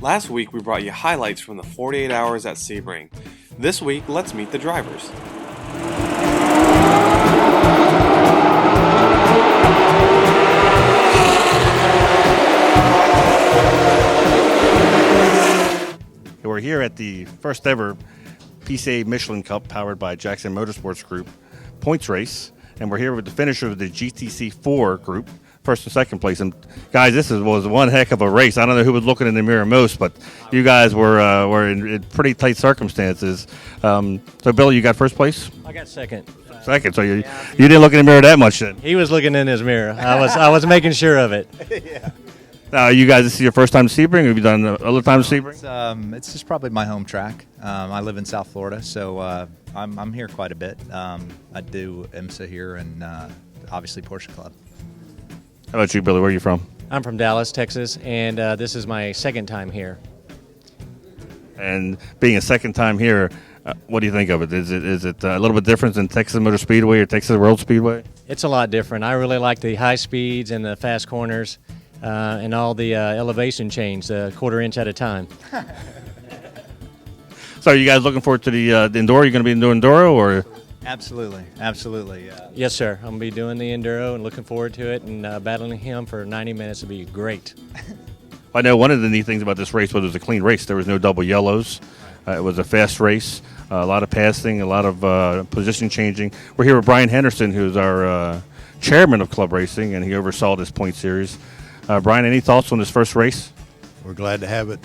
Last week we brought you highlights from the 48 hours at Sebring. This week, let's meet the drivers. We're here at the first ever PCA Michelin Cup powered by Jackson Motorsports Group points race, and we're here with the finisher of the GTC4 group, first and second place. And guys, this was one heck of a race. I don't know who was looking in the mirror most, but you guys were in pretty tight circumstances. So Bill, you got first place? I got second. Second, so you didn't look in the mirror that much then. He was looking in his mirror. I was making sure of it. Yeah. You guys, this is your first time to Sebring? Have you done other times to Sebring? It's just probably my home track. I live in South Florida, so I'm here quite a bit. I do IMSA here and obviously Porsche Club. How about you, Billy? Where are you from? I'm from Dallas, Texas, and this is my second time here. And being a second time here, what do you think of it? Is it a little bit different than Texas Motor Speedway or Texas World Speedway? It's a lot different. I really like the high speeds and the fast corners and all the elevation change, a quarter inch at a time. So are you guys looking forward to the Enduro? Are you going to be doing Enduro or? Absolutely. Yes, sir. I'm going to be doing the Enduro and looking forward to it, and battling him for 90 minutes would be great. I know one of the neat things about this race was it was a clean race. There was no double yellows. It was a fast race, a lot of passing, a lot of position changing. We're here with Brian Henderson, who's our chairman of Club Racing, and he oversaw this point series. Brian, any thoughts on this first race? We're glad to have it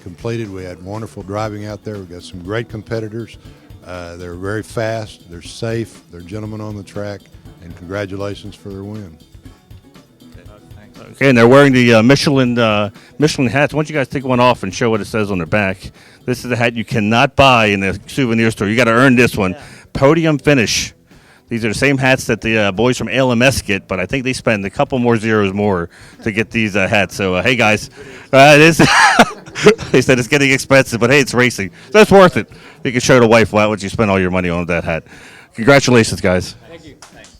completed. We had wonderful driving out there. We've got some great competitors. They're very fast, they're safe, they're gentlemen on the track, and congratulations for their win. Okay, and they're wearing the Michelin hats. Why don't you guys take one off and show what it says on their back? This is a hat you cannot buy in the souvenir store. You got to earn this one. Yeah. Podium finish. These are the same hats that the boys from ALMS get, but I think they spend a couple more zeros more to get these hats. So, hey, guys, it is. They said it's getting expensive, but, hey, it's racing. So it's worth it. You can show the wife why would you spend all your money on that hat. Congratulations, guys. Thank you. Thanks.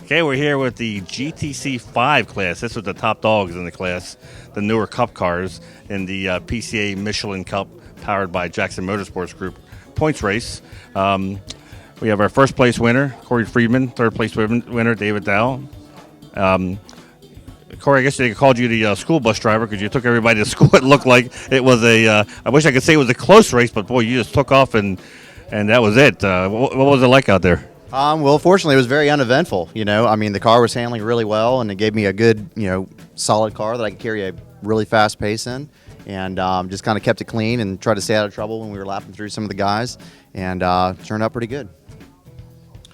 Okay, we're here with the GTC5 class. This was the top dogs in the class, the newer Cup cars in the PCA Michelin Cup powered by Jackson Motorsports Group points race. We have our first place winner, Corey Friedman, third place winner, David Dow. Corey, I guess they called you the school bus driver because you took everybody to school. It looked like it was I wish I could say it was a close race, but boy, you just took off and that was it. What was it like out there? Well, fortunately, it was very uneventful. I mean, the car was handling really well, and it gave me a good, solid car that I could carry a really fast pace in. And just kind of kept it clean and tried to stay out of trouble when we were lapping through some of the guys, and turned out pretty good.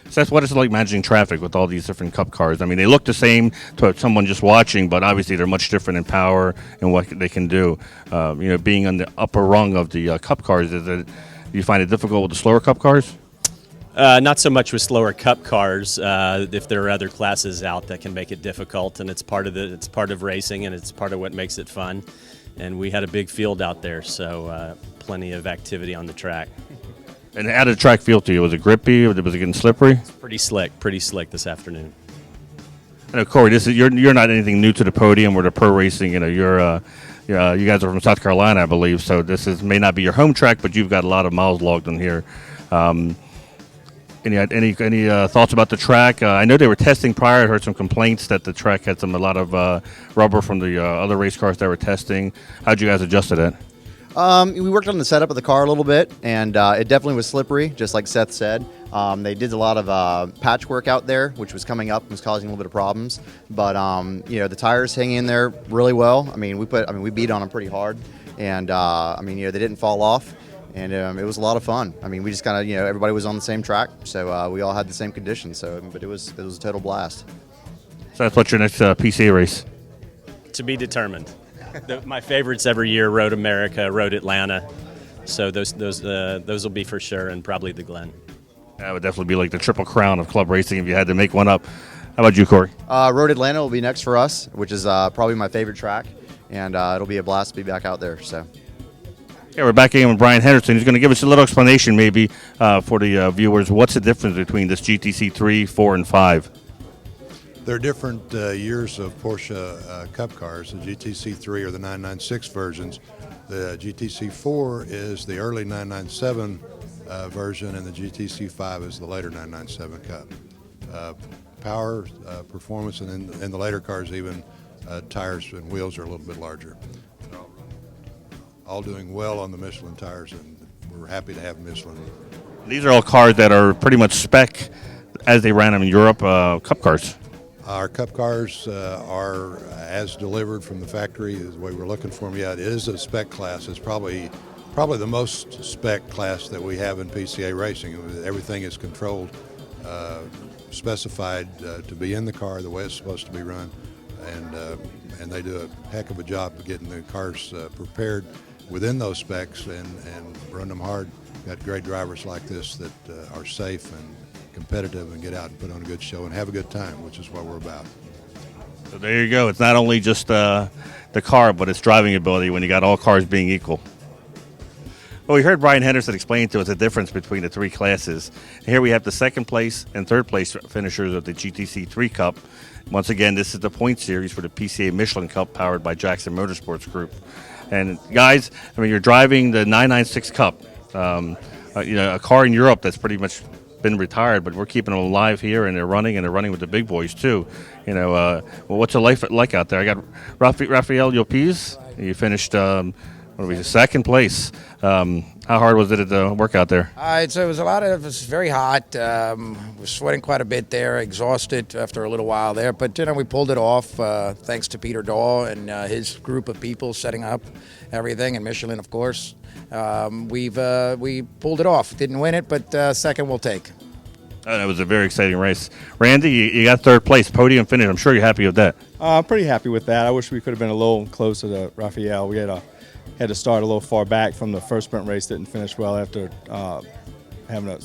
So that's what it's like managing traffic with all these different Cup cars. I mean, they look the same to someone just watching, but obviously they're much different in power and what they can do. Being on the upper rung of the Cup cars, do you find it difficult with the slower Cup cars? Not so much with slower Cup cars. If there are other classes out that can make it difficult, and it's part of racing, and it's part of what makes it fun. And we had a big field out there, so plenty of activity on the track. And how did the track feel to you? Was it grippy? Was it getting slippery? It's pretty slick this afternoon. I know, Corey, you're not anything new to the podium or the pro racing. You guys are from South Carolina, I believe. So this may not be your home track, but you've got a lot of miles logged in here. Any thoughts about the track? I know they were testing prior. I heard some complaints that the track had a lot of rubber from the other race cars that were testing. How'd you guys adjust to that? We worked on the setup of the car a little bit, and it definitely was slippery, just like Seth said. They did a lot of patchwork out there, which was coming up and was causing a little bit of problems. But the tires hang in there really well. We beat on them pretty hard, and they didn't fall off. And it was a lot of fun. We just kind of, everybody was on the same track, so we all had the same conditions. But it was a total blast. So that's what's your next PCA race? To be determined. My favorites every year: Road America, Road Atlanta. So those will be for sure, and probably the Glen. That would definitely be like the triple crown of club racing if you had to make one up. How about you, Corey? Road Atlanta will be next for us, which is probably my favorite track, and it'll be a blast to be back out there. So. Yeah, we're back in with Brian Henderson. He's going to give us a little explanation maybe for the viewers. What's the difference between this GTC 3, 4, and 5? There are different years of Porsche Cup cars. The GTC3 are the 996 versions. The GTC4 is the early 997 version, and the GTC5 is the later 997 Cup. Power, performance, and in the later cars even, tires and wheels are a little bit larger. All doing well on the Michelin tires, and we're happy to have Michelin. These are all cars that are pretty much spec as they ran them in Europe, Cup cars. Our Cup cars are as delivered from the factory as the way we're looking for them. Yeah, it is a spec class. It's probably the most spec class that we have in PCA racing. Everything is controlled, specified to be in the car the way it's supposed to be run, and they do a heck of a job of getting the cars prepared within those specs and run them hard. Got great drivers like this that are safe and competitive and get out and put on a good show and have a good time, which is what we're about. So there you go. It's not only just the car, but it's driving ability when you got all cars being equal. Well, we heard Brian Henderson explain to us the difference between the three classes. Here we have the second place and third place finishers of the GTC 3 Cup. Once again, this is the point series for the PCA Michelin Cup powered by Jackson Motorsports Group. And guys, I mean, you're driving the 996 Cup, a car in Europe that's pretty much been retired, but we're keeping them alive here, and they're running with the big boys too. Well, what's the life like out there? I got Rafael Llopis. You finished second place. How hard was it to work out there? It was very hot. Was sweating quite a bit there, exhausted after a little while there. But we pulled it off thanks to Peter Dahl and his group of people setting up everything, and Michelin, of course. We pulled it off. Didn't win it, but second we'll take. It was a very exciting race. Randy, you got third place, podium finish. I'm sure you're happy with that. I'm pretty happy with that. I wish we could have been a little closer to Rafael. We had to start a little far back from the first sprint race. Didn't finish well after having a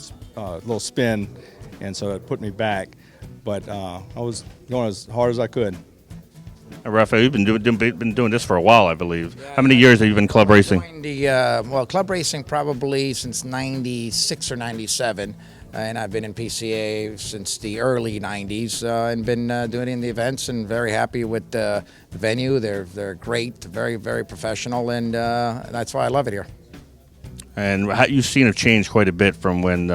little spin, and so it put me back. But I was going as hard as I could. Rafael, you've been doing this for a while, I believe. Yeah. How many years have you been club racing? Club racing probably since 96 or 97. And I've been in PCA since the early 90s and been doing it in the events, and very happy with the venue. They're great, very, very professional, and that's why I love it here. And you've seen it change quite a bit from when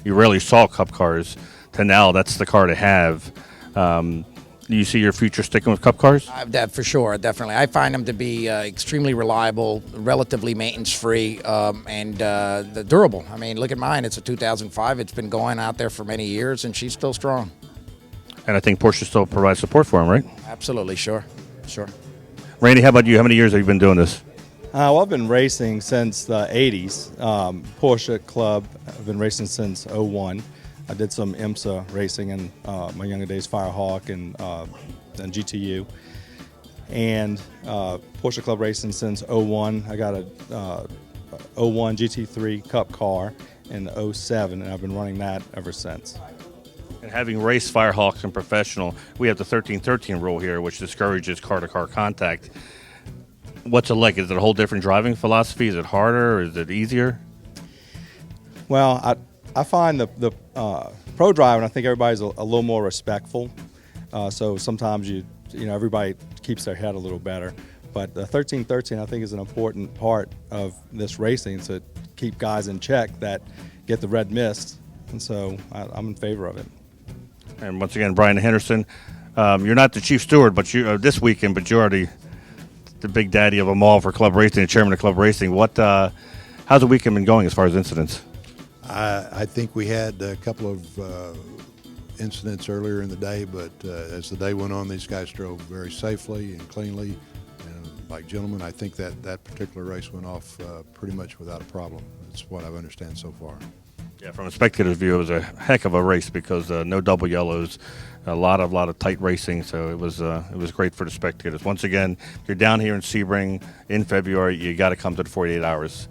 you rarely saw Cup cars to now. That's the car to have. Do you see your future sticking with Cup cars? For sure, definitely. I find them to be extremely reliable, relatively maintenance-free, and durable. I mean, look at mine. It's a 2005. It's been going out there for many years, and she's still strong. And I think Porsche still provides support for them, right? Absolutely, sure. Randy, how about you? How many years have you been doing this? I've been racing since the 80s. Porsche Club, I've been racing since 01. I did some IMSA racing in my younger days, Firehawk and GTU. And Porsche Club Racing since 01. I got a 01 GT3 Cup car in 07, and I've been running that ever since. And having raced Firehawks and professional, we have the 13-13 rule here, which discourages car-to-car contact. What's it like? Is it a whole different driving philosophy? Is it harder? Is it easier? Well, I find the pro driving, I think everybody's a little more respectful. So sometimes everybody keeps their head a little better. But the 13-13, I think, is an important part of this racing to keep guys in check that get the red mist. And so I'm in favor of it. And once again, Brian Henderson, you're not the chief steward, but you this weekend, but you are the big daddy of them all for club racing, the chairman of club racing. How's the weekend been going as far as incidents? I think we had a couple of incidents earlier in the day, but as the day went on, these guys drove very safely and cleanly. And like gentlemen, I think that particular race went off pretty much without a problem. That's what I've understand so far. Yeah, from a spectator's view, it was a heck of a race because no double yellows, a lot of tight racing. So it was great for the spectators. Once again, if you're down here in Sebring in February, you got to come to the 48 hours.